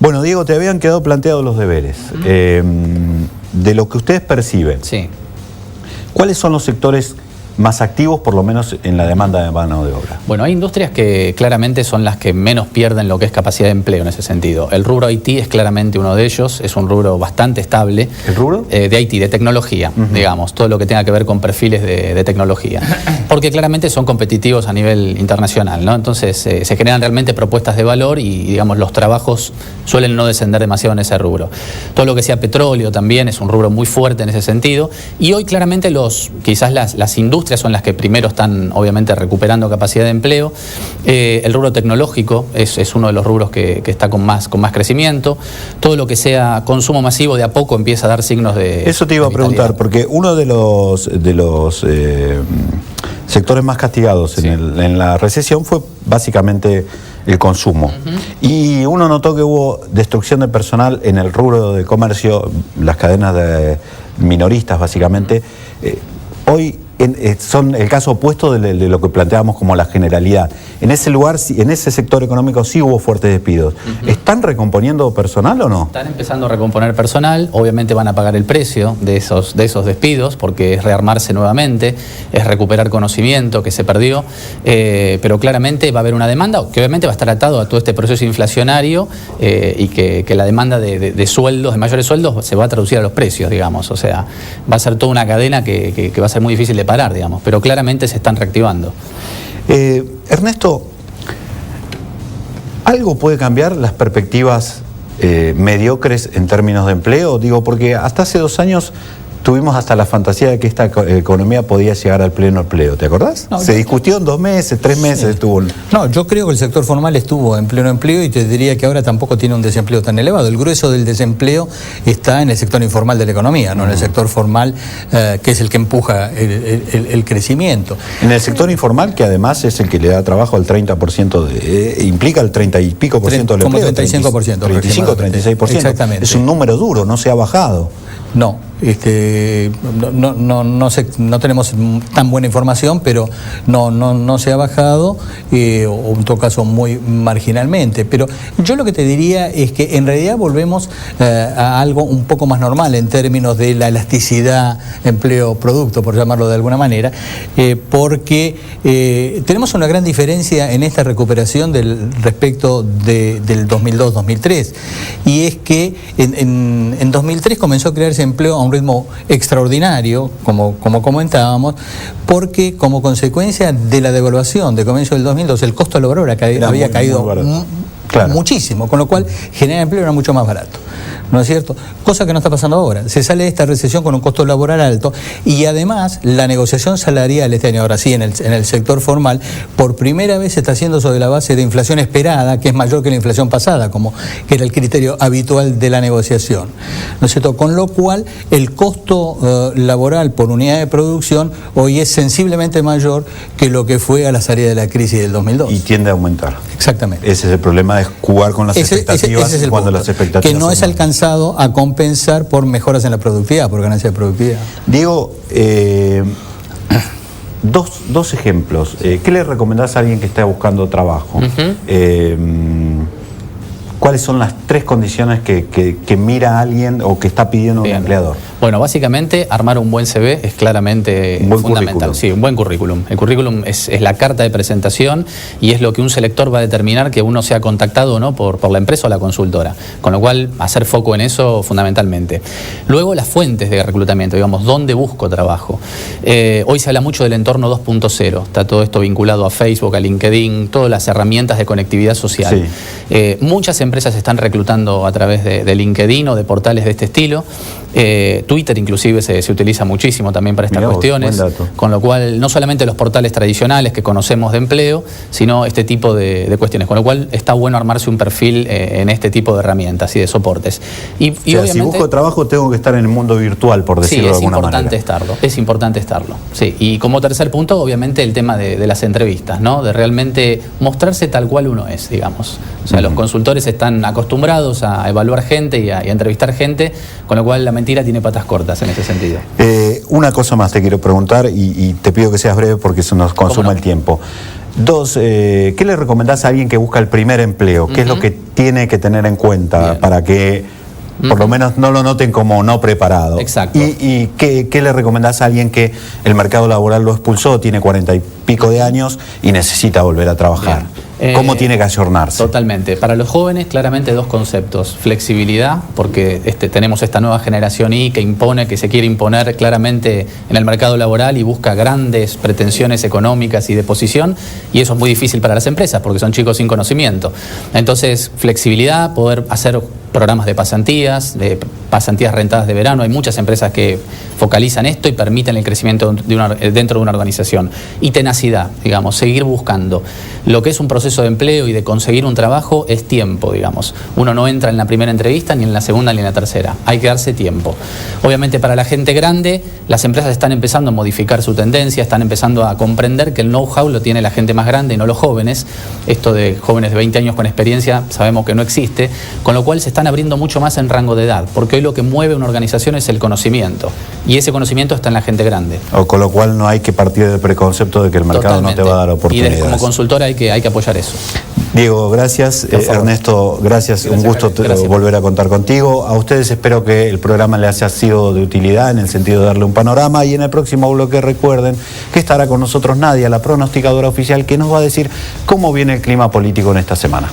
Bueno, Diego, te habían quedado planteados los deberes. De lo que ustedes perciben, Sí. ¿cuáles son los sectores más activos, por lo menos en la demanda de mano de obra? Bueno, hay industrias que claramente son las que menos pierden lo que es capacidad de empleo en ese sentido. El rubro IT es claramente uno de ellos, es un rubro bastante estable. ¿El rubro? De IT, de tecnología, digamos, todo lo que tenga que ver con perfiles de tecnología. Porque claramente son competitivos a nivel internacional, ¿no? Entonces se generan realmente propuestas de valor y, digamos, los trabajos suelen no descender demasiado en ese rubro. Todo lo que sea petróleo también es un rubro muy fuerte en ese sentido. Y hoy claramente quizás las industrias son las que primero están obviamente recuperando capacidad de empleo. El rubro tecnológico es uno de los rubros que está con más crecimiento. Todo lo que sea consumo masivo de a poco empieza a dar signos de... Eso te iba a preguntar, porque uno de los sectores más castigados en la recesión fue básicamente el consumo. Y uno notó que hubo destrucción de personal en el rubro de comercio, las cadenas de minoristas básicamente. Hoy son el caso opuesto de lo que planteábamos como la generalidad. En ese lugar, en ese sector económico sí hubo fuertes despidos. ¿Están recomponiendo personal o no? Están empezando a recomponer personal, obviamente van a pagar el precio de esos despidos, porque es rearmarse nuevamente, es recuperar conocimiento que se perdió, pero claramente va a haber una demanda que obviamente va a estar atado a todo este proceso inflacionario y que la demanda de sueldos, de mayores sueldos, se va a traducir a los precios, digamos. O sea, va a ser toda una cadena que va a ser muy difícil de parar, digamos, pero claramente se están reactivando. Ernesto, ¿algo puede cambiar las perspectivas mediocres en términos de empleo? Digo, porque hasta hace 2 años tuvimos hasta la fantasía de que esta economía podía llegar al pleno empleo, ¿te acordás? No, se discutió en 2 meses, 3 meses estuvo. No, yo creo que el sector formal estuvo en pleno empleo y te diría que ahora tampoco tiene un desempleo tan elevado. El grueso del desempleo está en el sector informal de la economía, no en el sector formal, que es el que empuja el crecimiento. En el sector informal, que además es el que le da trabajo al 30%, implica el 30 y pico por ciento del empleo. Como 35%. 35, 36%. Exactamente. Es un número duro, no se ha bajado. No, no sé, no tenemos tan buena información, pero no se ha bajado, o en todo caso muy marginalmente. Pero yo lo que te diría es que en realidad volvemos a algo un poco más normal en términos de la elasticidad empleo-producto, por llamarlo de alguna manera, porque tenemos una gran diferencia en esta recuperación respecto del 2002-2003, y es que en 2003 comenzó a crearse empleo a un ritmo extraordinario, como comentábamos, porque como consecuencia de la devaluación de comienzo del 2002, el costo laboral había caído muchísimo, con lo cual generar empleo era mucho más barato, ¿no es cierto? Cosa que no está pasando ahora. Se sale de esta recesión con un costo laboral alto y además la negociación salarial este año, ahora sí, en el sector formal, por primera vez se está haciendo sobre la base de inflación esperada, que es mayor que la inflación pasada, como que era el criterio habitual de la negociación, ¿no es cierto? Con lo cual el costo laboral por unidad de producción hoy es sensiblemente mayor que lo que fue a la salida de la crisis del 2002. Y tiende a aumentar. Exactamente. Ese es el problema, es jugar con las expectativas ese es el cuando punto, las expectativas que no es alcanzado a compensar por mejoras en la productividad, por ganancia de productividad. Diego, dos ejemplos. ¿Qué le recomendás a alguien que está buscando trabajo? ¿Cuáles son las 3 condiciones que mira a alguien o que está pidiendo un empleador? Bueno, básicamente armar un buen CV es claramente fundamental. Sí, un buen currículum. El currículum es la carta de presentación y es lo que un selector va a determinar que uno sea contactado o no por la empresa o la consultora. Con lo cual, hacer foco en eso fundamentalmente. Luego, las fuentes de reclutamiento, digamos, ¿dónde busco trabajo? Hoy se habla mucho del entorno 2.0. Está todo esto vinculado a Facebook, a LinkedIn, todas las herramientas de conectividad social. Sí. Muchas empresas están reclutando a través de LinkedIn o de portales de este estilo. Twitter inclusive se utiliza muchísimo también para estas cuestiones, con lo cual no solamente los portales tradicionales que conocemos de empleo, sino este tipo de cuestiones, con lo cual está bueno armarse un perfil en este tipo de herramientas y de soportes. Y obviamente, si busco trabajo tengo que estar en el mundo virtual, por decirlo de alguna manera. Es importante estarlo. Sí. Y como tercer punto, obviamente el tema de las entrevistas, ¿no? De realmente mostrarse tal cual uno es, digamos. O sea, los consultores están acostumbrados a evaluar gente y a entrevistar gente, con lo cual la mentira tiene patas cortas en ese sentido. Una cosa más te quiero preguntar y te pido que seas breve porque eso nos consume el tiempo. Dos, ¿qué le recomendás a alguien que busca el primer empleo? ¿Qué es lo que tiene que tener en cuenta para que por lo menos no lo noten como no preparado? Exacto. ¿Y qué le recomendás a alguien que el mercado laboral lo expulsó, tiene 40 y pico de años y necesita volver a trabajar? ¿Cómo tiene que ayornarse? Totalmente. Para los jóvenes, claramente dos conceptos. Flexibilidad, porque tenemos esta nueva generación Y que se quiere imponer claramente en el mercado laboral y busca grandes pretensiones económicas y de posición, y eso es muy difícil para las empresas porque son chicos sin conocimiento. Entonces, flexibilidad, poder hacer programas de pasantías rentadas de verano. Hay muchas empresas que focalizan esto y permiten el crecimiento dentro de una organización. Y tenacidad, digamos, seguir buscando. Lo que es un proceso de empleo y de conseguir un trabajo es tiempo, digamos. Uno no entra en la primera entrevista, ni en la segunda, ni en la tercera. Hay que darse tiempo. Obviamente para la gente grande, las empresas están empezando a modificar su tendencia, están empezando a comprender que el know-how lo tiene la gente más grande y no los jóvenes. Esto de jóvenes de 20 años con experiencia sabemos que no existe, con lo cual se están abriendo mucho más en rango de edad, porque hoy lo que mueve una organización es el conocimiento, y ese conocimiento está en la gente grande. Con lo cual no hay que partir del preconcepto de que el mercado no te va a dar oportunidades. Y como consultor hay que apoyar eso. Diego, gracias. Ernesto, gracias. Un gusto volver a contar contigo. A ustedes espero que el programa les haya sido de utilidad en el sentido de darle un panorama, y en el próximo bloque recuerden que estará con nosotros Nadia, la pronosticadora oficial, que nos va a decir cómo viene el clima político en esta semana.